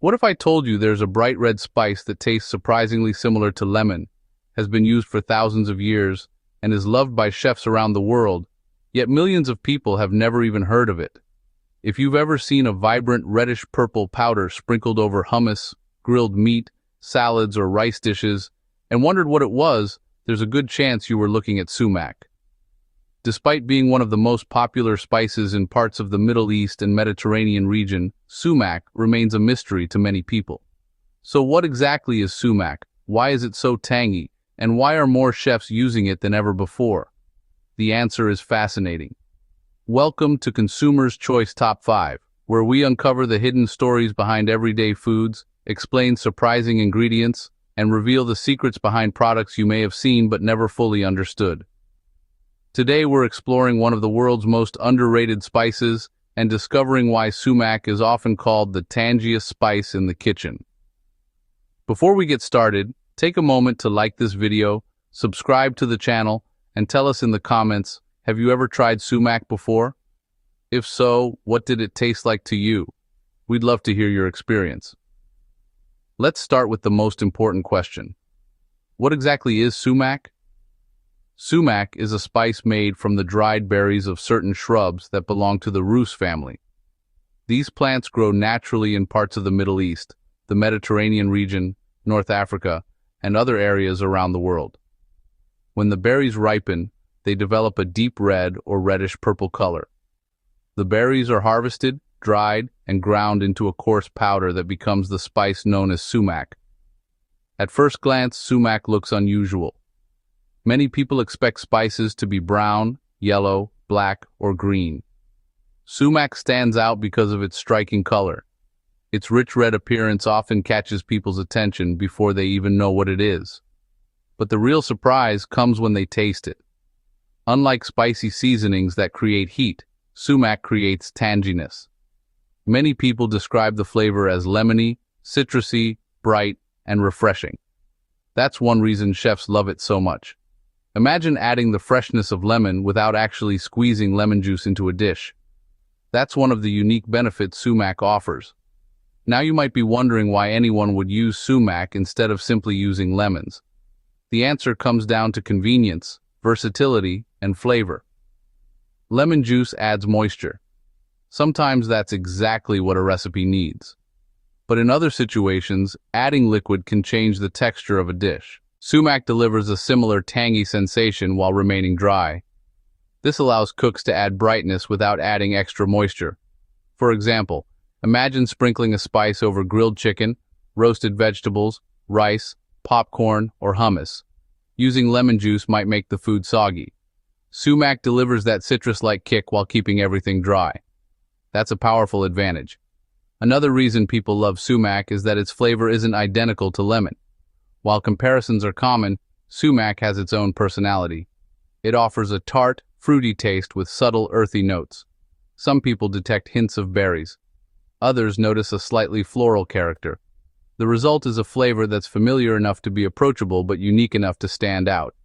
What if I told you there's a bright red spice that tastes surprisingly similar to lemon, has been used for thousands of years, and is loved by chefs around the world, yet millions of people have never even heard of it? If you've ever seen a vibrant reddish-purple powder sprinkled over hummus, grilled meat, salads, or rice dishes, and wondered what it was, there's a good chance you were looking at sumac. Despite being one of the most popular spices in parts of the Middle East and Mediterranean region, sumac remains a mystery to many people. So what exactly is sumac? Why is it so tangy? And why are more chefs using it than ever before? The answer is fascinating. Welcome to Consumer's Choice Top 5, where we uncover the hidden stories behind everyday foods, explain surprising ingredients, and reveal the secrets behind products you may have seen but never fully understood. Today we're exploring one of the world's most underrated spices and discovering why sumac is often called the tangiest spice in the kitchen. Before we get started, take a moment to like this video, subscribe to the channel, and tell us in the comments, have you ever tried sumac before? If so, what did it taste like to you? We'd love to hear your experience. Let's start with the most important question. What exactly is sumac? Sumac is a spice made from the dried berries of certain shrubs that belong to the rus family. These plants grow naturally in parts of the Middle East, the Mediterranean region, North Africa, and other areas around the world. When the berries ripen, they develop a deep red or reddish-purple color. The berries are harvested, dried, and ground into a coarse powder that becomes the spice known as sumac. At first glance, sumac looks unusual. Many people expect spices to be brown, yellow, black, or green. Sumac stands out because of its striking color. Its rich red appearance often catches people's attention before they even know what it is. But the real surprise comes when they taste it. Unlike spicy seasonings that create heat, sumac creates tanginess. Many people describe the flavor as lemony, citrusy, bright, and refreshing. That's one reason chefs love it so much. Imagine adding the freshness of lemon without actually squeezing lemon juice into a dish. That's one of the unique benefits sumac offers. Now you might be wondering why anyone would use sumac instead of simply using lemons. The answer comes down to convenience, versatility, and flavor. Lemon juice adds moisture. Sometimes that's exactly what a recipe needs. But in other situations, adding liquid can change the texture of a dish. Sumac delivers a similar tangy sensation while remaining dry. This allows cooks to add brightness without adding extra moisture. For example, imagine sprinkling a spice over grilled chicken, roasted vegetables, rice, popcorn, or hummus. Using lemon juice might make the food soggy. Sumac delivers that citrus-like kick while keeping everything dry. That's a powerful advantage. Another reason people love sumac is that its flavor isn't identical to lemon. While comparisons are common, sumac has its own personality. It offers a tart, fruity taste with subtle, earthy notes. Some people detect hints of berries. Others notice a slightly floral character. The result is a flavor that's familiar enough to be approachable but unique enough to stand out.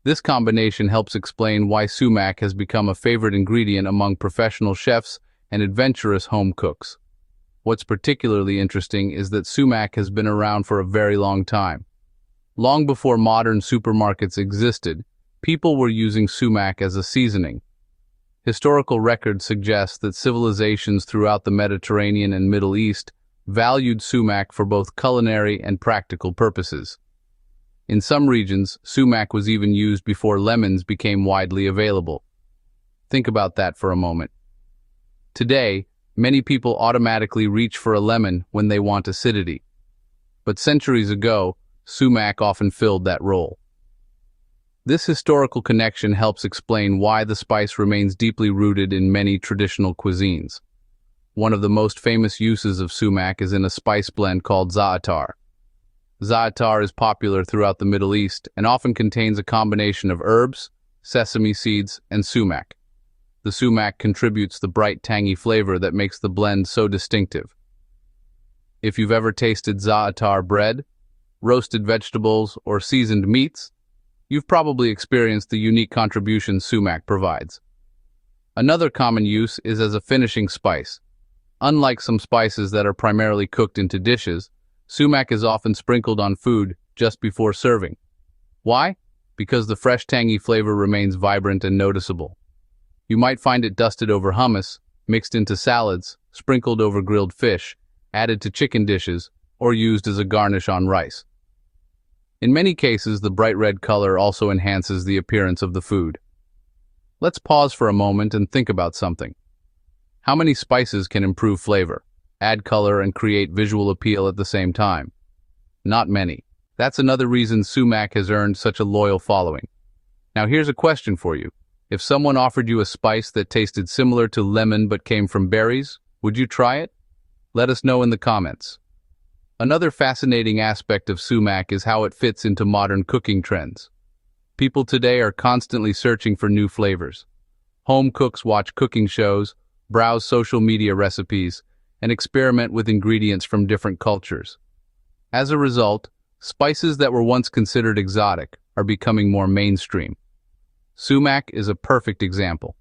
This combination helps explain why sumac has become a favorite ingredient among professional chefs and adventurous home cooks. What's particularly interesting is that sumac has been around for a very long time. Long before modern supermarkets existed, people were using sumac as a seasoning. Historical records suggest that civilizations throughout the Mediterranean and Middle East valued sumac for both culinary and practical purposes. In some regions, sumac was even used before lemons became widely available. Think about that for a moment. Today, many people automatically reach for a lemon when they want acidity. But centuries ago, sumac often filled that role. This historical connection helps explain why the spice remains deeply rooted in many traditional cuisines. One of the most famous uses of sumac is in a spice blend called Za'atar. Za'atar is popular throughout the Middle East and often contains a combination of herbs, sesame seeds, and sumac. The sumac contributes the bright, tangy flavor that makes the blend so distinctive. If you've ever tasted Za'atar bread, roasted vegetables, or seasoned meats, you've probably experienced the unique contribution sumac provides. Another common use is as a finishing spice. Unlike some spices that are primarily cooked into dishes, sumac is often sprinkled on food just before serving. Why? Because the fresh tangy flavor remains vibrant and noticeable. You might find it dusted over hummus, mixed into salads, sprinkled over grilled fish, added to chicken dishes, or used as a garnish on rice. In many cases, the bright red color also enhances the appearance of the food. Let's pause for a moment and think about something. How many spices can improve flavor, add color, and create visual appeal at the same time? Not many. That's another reason sumac has earned such a loyal following. Now here's a question for you. If someone offered you a spice that tasted similar to lemon but came from berries, would you try it? Let us know in the comments. Another fascinating aspect of sumac is how it fits into modern cooking trends. People today are constantly searching for new flavors. Home cooks watch cooking shows, browse social media recipes, and experiment with ingredients from different cultures. As a result, spices that were once considered exotic are becoming more mainstream. Sumac is a perfect example.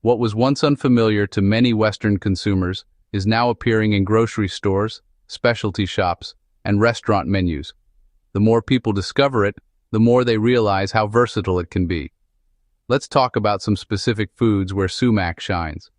What was once unfamiliar to many Western consumers is now appearing in grocery stores, specialty shops, and restaurant menus. The more people discover it, the more they realize how versatile it can be. Let's talk about some specific foods where sumac shines.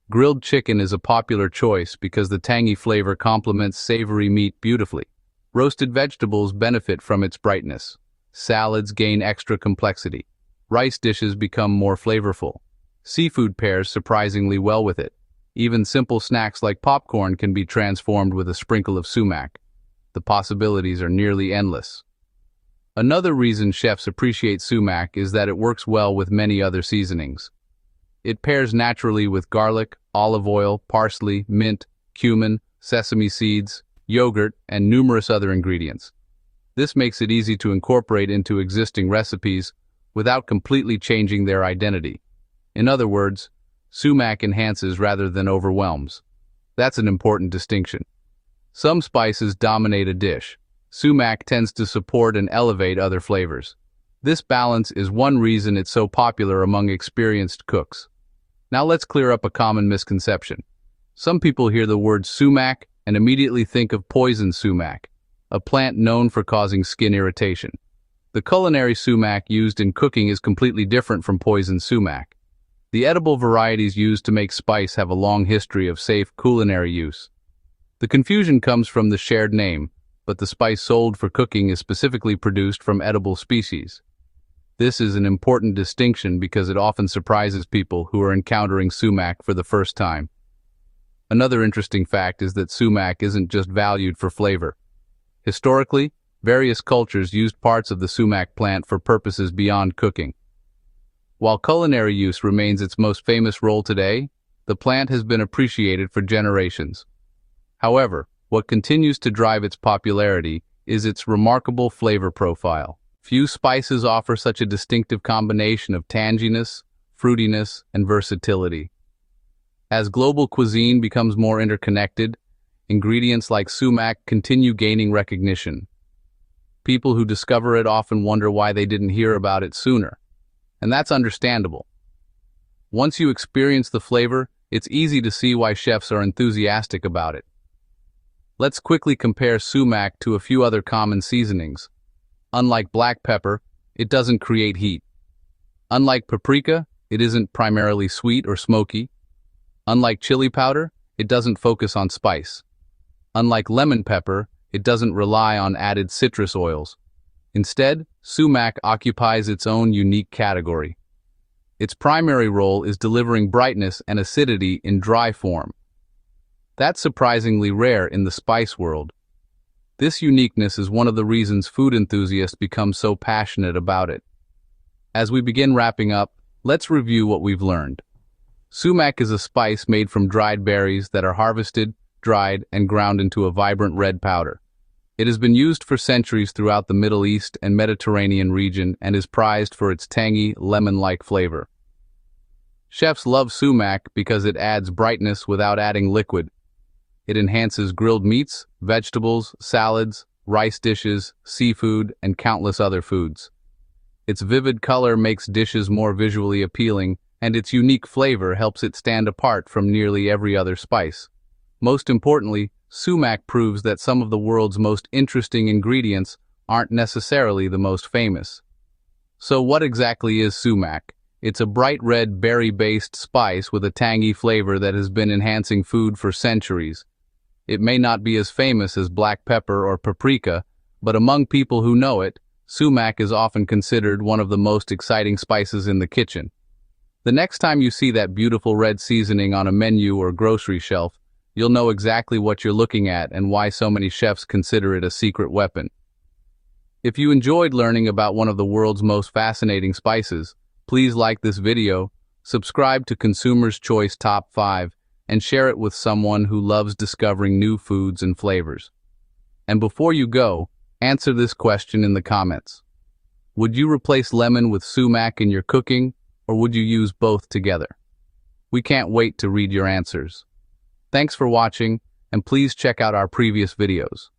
Grilled chicken is a popular choice because the tangy flavor complements savory meat beautifully. Roasted vegetables benefit from its brightness. Salads gain extra complexity. Rice dishes become more flavorful. Seafood pairs surprisingly well with it. Even simple snacks like popcorn can be transformed with a sprinkle of sumac. The possibilities are nearly endless. Another reason chefs appreciate sumac is that it works well with many other seasonings. It pairs naturally with garlic, olive oil, parsley, mint, cumin, sesame seeds, yogurt, and numerous other ingredients. This makes it easy to incorporate into existing recipes without completely changing their identity. In other words, sumac enhances rather than overwhelms. That's an important distinction. Some spices dominate a dish. Sumac tends to support and elevate other flavors. This balance is one reason it's so popular among experienced cooks. Now let's clear up a common misconception. Some people hear the word sumac and immediately think of poison sumac, a plant known for causing skin irritation. The culinary sumac used in cooking is completely different from poison sumac. The edible varieties used to make spice have a long history of safe culinary use. The confusion comes from the shared name, but the spice sold for cooking is specifically produced from edible species. This is an important distinction because it often surprises people who are encountering sumac for the first time. Another interesting fact is that sumac isn't just valued for flavor. Historically, various cultures used parts of the sumac plant for purposes beyond cooking. While culinary use remains its most famous role today, the plant has been appreciated for generations. However, what continues to drive its popularity is its remarkable flavor profile. Few spices offer such a distinctive combination of tanginess, fruitiness, and versatility. As global cuisine becomes more interconnected, ingredients like sumac continue gaining recognition. People who discover it often wonder why they didn't hear about it sooner. And that's understandable. Once you experience the flavor, it's easy to see why chefs are enthusiastic about it. Let's quickly compare sumac to a few other common seasonings. Unlike black pepper, it doesn't create heat. Unlike paprika, it isn't primarily sweet or smoky. Unlike chili powder, it doesn't focus on spice. Unlike lemon pepper, it doesn't rely on added citrus oils. Instead, sumac occupies its own unique category. Its primary role is delivering brightness and acidity in dry form. That's surprisingly rare in the spice world. This uniqueness is one of the reasons food enthusiasts become so passionate about it. As we begin wrapping up, let's review what we've learned. Sumac is a spice made from dried berries that are harvested, dried, and ground into a vibrant red powder. It has been used for centuries throughout the Middle East and Mediterranean region and is prized for its tangy, lemon-like flavor. Chefs love sumac because it adds brightness without adding liquid. It enhances grilled meats, vegetables, salads, rice dishes, seafood, and countless other foods. Its vivid color makes dishes more visually appealing, and its unique flavor helps it stand apart from nearly every other spice. Most importantly, sumac proves that some of the world's most interesting ingredients aren't necessarily the most famous. So what exactly is sumac? It's a bright red berry-based spice with a tangy flavor that has been enhancing food for centuries. It may not be as famous as black pepper or paprika, but among people who know it, sumac is often considered one of the most exciting spices in the kitchen. The next time you see that beautiful red seasoning on a menu or grocery shelf, you'll know exactly what you're looking at and why so many chefs consider it a secret weapon. If you enjoyed learning about one of the world's most fascinating spices, please like this video, subscribe to Consumer's Choice Top 5, and share it with someone who loves discovering new foods and flavors. And before you go, answer this question in the comments. Would you replace lemon with sumac in your cooking, or would you use both together? We can't wait to read your answers. Thanks for watching, and please check out our previous videos.